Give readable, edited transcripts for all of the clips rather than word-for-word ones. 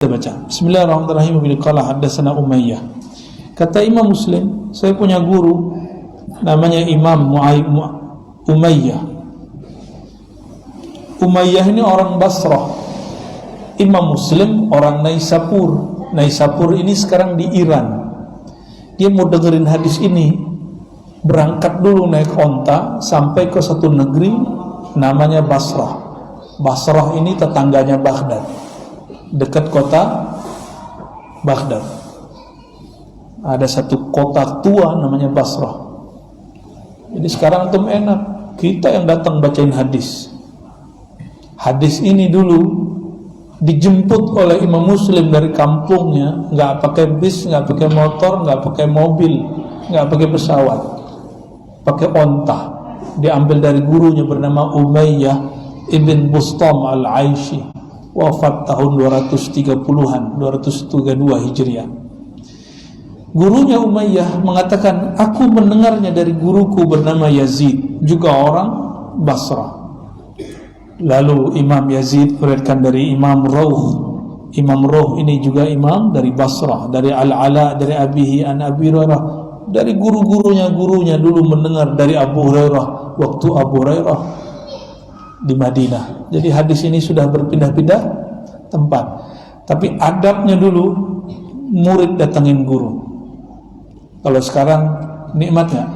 Kita baca. Bismillahirrahmanirrahim. Qala haddatsana Umayyah. Kata Imam Muslim, saya punya guru namanya Imam Umayyah. Umayyah ini orang Basrah. Imam Muslim orang Naisapur. Naisapur ini sekarang di Iran. Dia mau dengerin hadis ini, berangkat dulu naik onta sampai ke satu negeri namanya Basrah. Basrah ini tetangganya Baghdad, dekat kota Baghdad. Ada satu kota tua namanya Basrah. Jadi sekarang tuh enak, kita yang datang bacain hadis. Hadis ini dulu dijemput oleh Imam Muslim dari kampungnya, nggak pakai bis, nggak pakai motor, nggak pakai mobil, nggak pakai pesawat, pakai onta. Diambil dari gurunya bernama Umayyah ibn Bustam al-Aishi, wafat tahun 230-an, 232 Hijriah. Gurunya Umayyah mengatakan, aku mendengarnya dari guruku bernama Yazid, juga orang Basrah. Lalu Imam Yazid meriwayatkan dari Imam Rawh. Imam Rawh ini juga imam dari Basrah, dari Al-Ala, dari Abihi an Abi Hurairah, dari gurunya dulu mendengar dari Abu Hurairah waktu Abu Hurairah di Madinah. Jadi hadis ini sudah berpindah-pindah tempat. Tapi adabnya dulu murid datangin guru. Kalau sekarang nikmatnya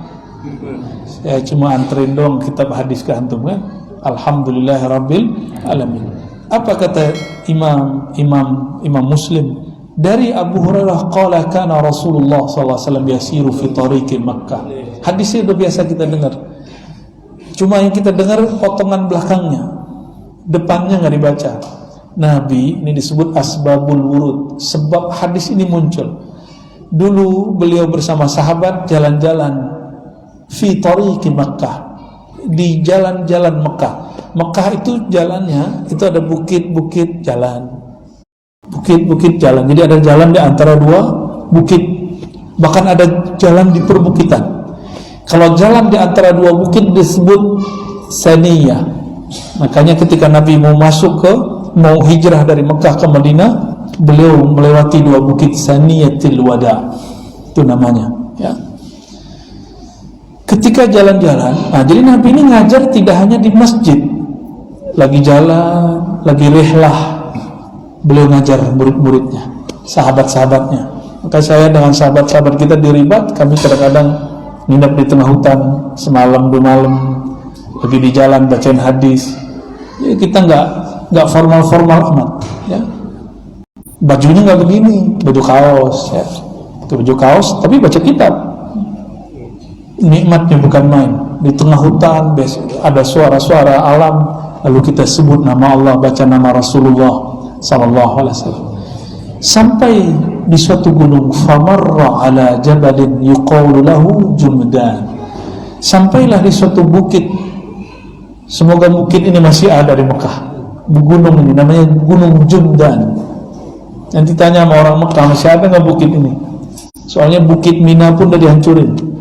saya cuma anterin doang kitab hadis ke antum kan. Alhamdulillahirabbil alamin. Apa kata Imam Muslim dari Abu Hurairah, qala kana Rasulullah sallallahu alaihi wasallam yasiru fi tariqi Makkah. Hadisnya sudah biasa kita dengar. Cuma yang kita dengar potongan belakangnya, depannya nggak dibaca. Nabi ini disebut asbabul wurud, sebab hadis ini muncul. Dulu beliau bersama sahabat jalan-jalan fi tariqi Makkah, di jalan-jalan Mekah. Mekah itu jalannya itu ada bukit-bukit jalan, bukit-bukit jalan. Jadi ada jalan di antara dua bukit, bahkan ada jalan di perbukitan. Kalau jalan di antara dua bukit disebut saniyah. Makanya ketika Nabi mau hijrah dari Mekah ke Madinah, beliau melewati dua bukit, Saniyatil Wada itu namanya ya. Ketika jalan-jalan, jadi Nabi ini ngajar tidak hanya di masjid, lagi jalan, lagi rihlah, beliau ngajar murid-muridnya, sahabat-sahabatnya. Maka saya dengan sahabat-sahabat kita di Ribat, kami kadang-kadang nginep di tengah hutan semalam 2 malam, lagi di jalan bacain hadis. Ya, kita nggak formal-formal amat, ya. Bajunya nggak begini, baju kaos, ya, baju kaos, tapi baca kitab. Nikmatnya bukan main. Di tengah hutan ada suara-suara alam, lalu kita sebut nama Allah, baca nama Rasulullah sallallahu alaihi wasallam. Sampai di suatu gunung, famarra ala jabalin yuqalu lahu Jumdan. Sampailah di suatu bukit. Semoga bukit ini masih ada di Mekah. Gunung ini namanya Gunung Jumdan. Nanti tanya sama orang Mekah, masih ada nggak bukit ini? Soalnya bukit Mina pun udah dihancurin.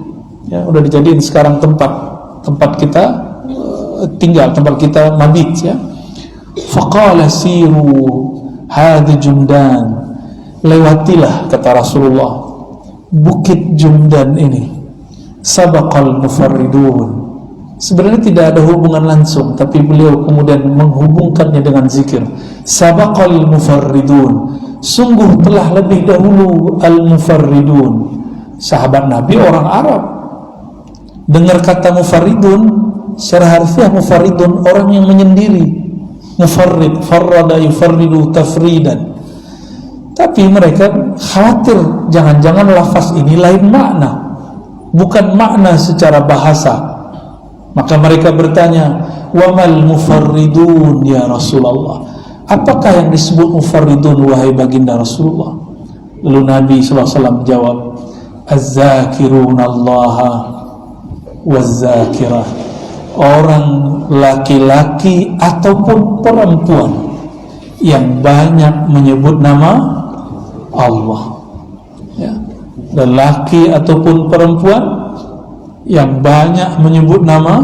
Ya, udah dijadiin sekarang tempat kita tinggal, tempat kita mabit ya. Faqala siru hadhi Jumdan. Lewatilah, kata Rasulullah, bukit Jumdan ini. Sabaqal mufarridun. Sebenarnya tidak ada hubungan langsung, tapi beliau kemudian menghubungkannya dengan zikir. Sabaqal mufarridun. Sungguh telah lebih dahulu al-mufarridun. Sahabat Nabi orang Arab. Dengar kata mufarridun, secara harfiah mufarridun orang yang menyendiri. Mufarrid, farrada yufarridu tafridan. Tapi mereka khawatir jangan-jangan lafaz ini lain makna, bukan makna secara bahasa. Maka mereka bertanya, wamal mufarridun ya Rasulullah? Apakah yang disebut mufarridun wahai baginda Rasulullah? Lalu Nabi SAW menjawab, az-zakirunallaha waz-zakirah. Orang laki-laki ataupun perempuan yang banyak menyebut nama Allah ya. Lelaki ataupun perempuan yang banyak menyebut nama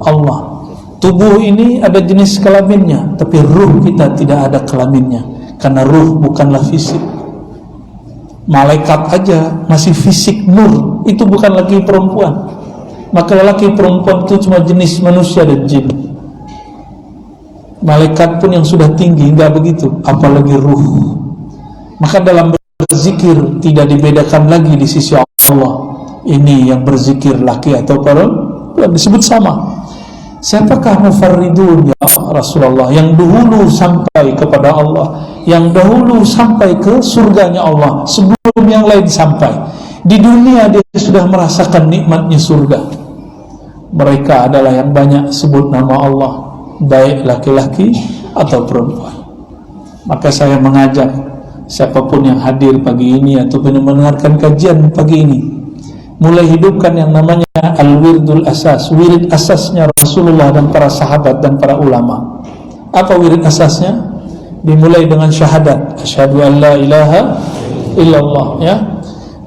Allah. Tubuh ini ada jenis kelaminnya, tapi ruh kita tidak ada kelaminnya. karena ruh bukanlah fisik. Malaikat aja masih fisik nur, itu bukan lagi perempuan. Maka lelaki perempuan itu cuma jenis manusia dan jin. Malaikat pun yang sudah tinggi enggak begitu, apalagi ruh. Maka dalam berzikir tidak dibedakan lagi di sisi Allah. Ini yang berzikir laki atau perempuan, disebut sama. Siapakah mufarridun ya Rasulullah, yang dahulu sampai kepada Allah, yang dahulu sampai ke surganya Allah sebelum yang lain sampai. Di dunia dia sudah merasakan nikmatnya surga. Mereka adalah yang banyak sebut nama Allah, baik laki-laki atau perempuan. Maka saya mengajak siapapun yang hadir pagi ini ataupun yang mendengarkan kajian pagi ini, mulai hidupkan yang namanya al-wirdul asas, wirid asasnya Rasulullah dan para sahabat dan para ulama. Apa wirid asasnya? Dimulai dengan syahadat, asyhadu an la ilaha illallah, ya.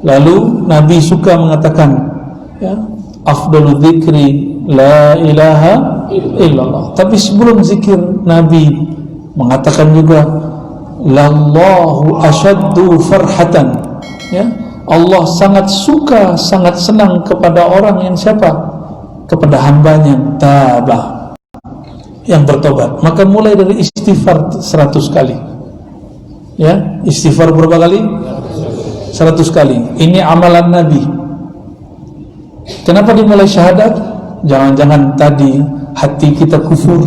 Lalu Nabi suka mengatakan, ya, afdalu dzikri la ilaha illallah. Tapi sebelum zikir Nabi mengatakan juga lallahu asyaddu farhatan, ya. Allah sangat suka, sangat senang kepada orang yang siapa? Kepada hambanya tabah, yang bertobat. Maka mulai dari istighfar 100 kali, ya. Istighfar berapa kali? 100 kali. Ini amalan Nabi. Kenapa dimulai syahadat? Jangan-jangan tadi hati kita kufur.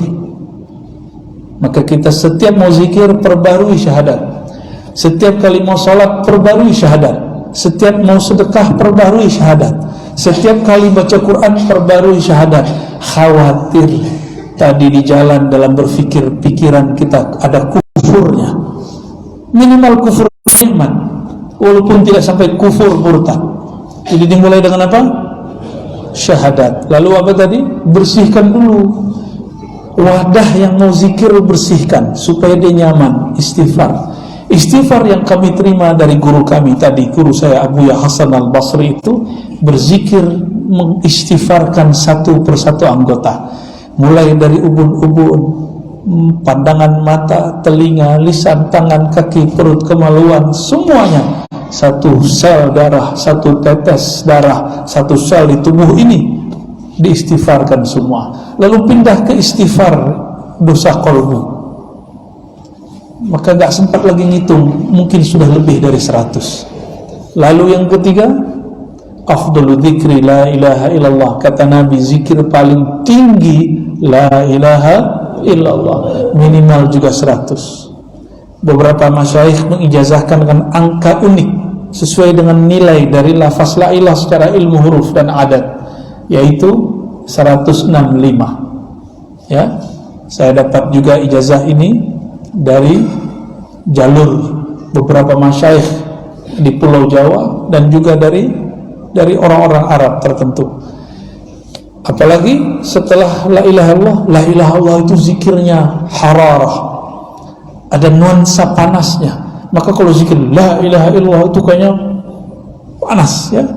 Maka kita setiap mau zikir perbarui syahadat. Setiap kali mau sholat perbarui syahadat. Setiap mau sedekah perbarui syahadat. Setiap kali baca Quran perbarui syahadat. Khawatir tadi di jalan dalam berfikir pikiran kita ada kufurnya. Minimal kufur nikmat, walaupun tidak sampai kufur murtad. Jadi dimulai dengan apa? Syahadat. Lalu apa tadi? Bersihkan dulu wadah yang mau zikir, bersihkan supaya dia nyaman. Istighfar. Istighfar yang kami terima dari guru kami tadi, guru saya Abu Ya Hasan Al-Basri, itu berzikir mengistighfarkan satu persatu anggota, mulai dari ubun-ubun, pandangan mata, telinga, lisan, tangan, kaki, perut, kemaluan, semuanya. Satu sel darah, satu tetes darah, satu sel di tubuh ini diistighfarkan semua. Lalu pindah ke istighfar dosa qalbu. Maka gak sempat lagi ngitung, mungkin sudah lebih dari 100. Lalu yang ketiga, afdalu dzikri la ilaha illallah. Kata Nabi, zikir paling tinggi la ilaha illallah, minimal juga 100. Beberapa masyayikh mengijazahkan dengan angka unik sesuai dengan nilai dari lafaz la ilah secara ilmu huruf dan adat, yaitu 165. Ya, saya dapat juga ijazah ini dari jalur beberapa masyayikh di Pulau Jawa dan juga dari orang-orang Arab tertentu. Apalagi setelah la ilaha illallah, la ilaha illallah itu zikirnya hararah, ada nuansa panasnya. Maka kalau zikir la ilaha illallah itu kayaknya panas, ya.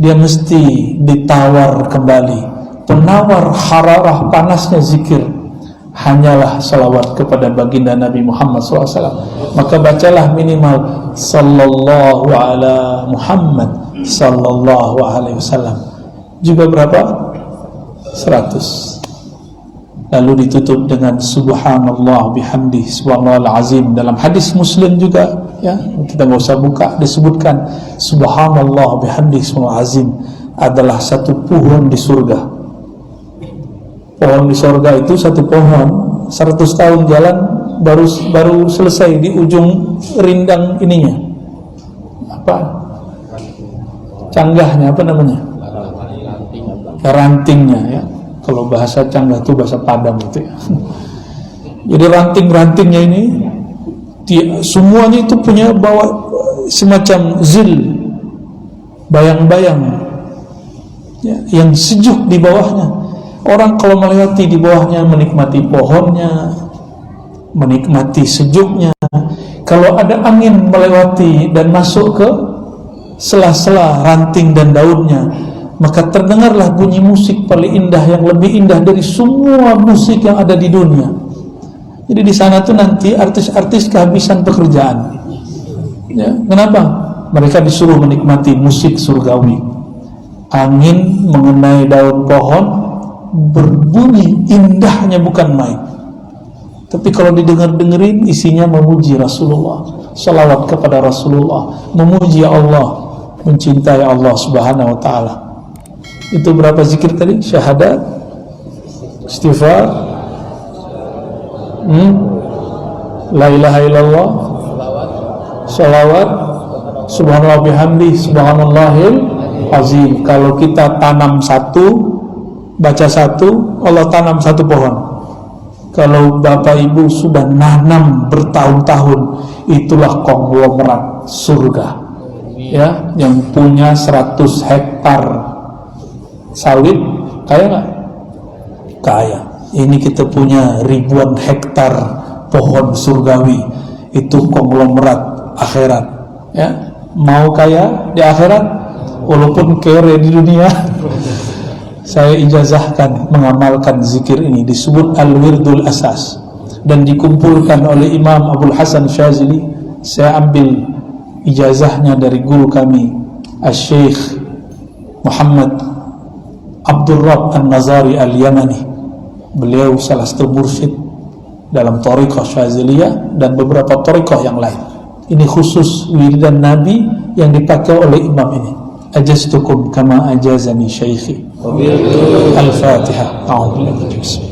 Dia mesti ditawar kembali. Penawar hararah panasnya zikir hanyalah salawat kepada baginda Nabi Muhammad SAW. Maka bacalah minimal sallallahu ala Muhammad sallallahu alaihi wasallam. Juga berapa? 100. Lalu ditutup dengan subhanallah bihamdi subhanallahal azim. Dalam hadis Muslim juga, ya, kita nggak usah buka, disebutkan subhanallah bihamdi subhanallahal azim adalah satu pohon di surga. Pohon di surga itu satu pohon 100 tahun jalan baru selesai di ujung rindang ininya. Apa? Canggahnya apa namanya? Rantingnya, ya. Kalau bahasa canggah itu bahasa Padang itu, ya. Jadi ranting-rantingnya ini semuanya itu punya bawa semacam zil, bayang-bayang, ya, yang sejuk di bawahnya. Orang kalau melewati di bawahnya menikmati pohonnya, menikmati sejuknya. Kalau ada angin melewati dan masuk ke sela-sela ranting dan daunnya, maka terdengarlah bunyi musik paling indah, yang lebih indah dari semua musik yang ada di dunia, Jadi di sana tuh nanti artis-artis kehabisan pekerjaan. Ya, kenapa? Mereka disuruh menikmati musik surgawi. Angin mengenai daun pohon berbunyi indahnya bukan main. Tapi kalau didengar-dengerin isinya memuji Rasulullah, salawat kepada Rasulullah, memuji Allah, mencintai Allah Subhanahu wa taala. Itu berapa zikir tadi? Syahadat, istighfar, la ilaha illallah, salawat, subhanallah bihamdi, subhanallahil azim. Kalau kita tanam satu, baca satu, Allah tanam satu pohon. Kalau bapak ibu sudah nanam bertahun-tahun, itulah konglomerat surga. Ya, yang punya 100 hektar sawit, kaya nggak? Kaya. Ini kita punya ribuan hektar pohon surgawi, itu konglomerat akhirat. Ya, mau kaya di akhirat, walaupun kere di dunia. Saya ijazahkan mengamalkan zikir ini, disebut Al-Wirdul Asas, dan dikumpulkan oleh Imam Abdul Hasan Syazili. Saya ambil ijazahnya dari guru kami Al-Syekh Muhammad Abdul Rabb An-Nazari Al-Yamani. Beliau salah satu mursyid dalam Thariqah Syaziliyah dan beberapa Thariqah yang lain. Ini khusus wiridan Nabi yang dipakai oleh imam ini. Ajaztukum kama ajazani syaikhi. Al-Fatihah. A'udzu billahi.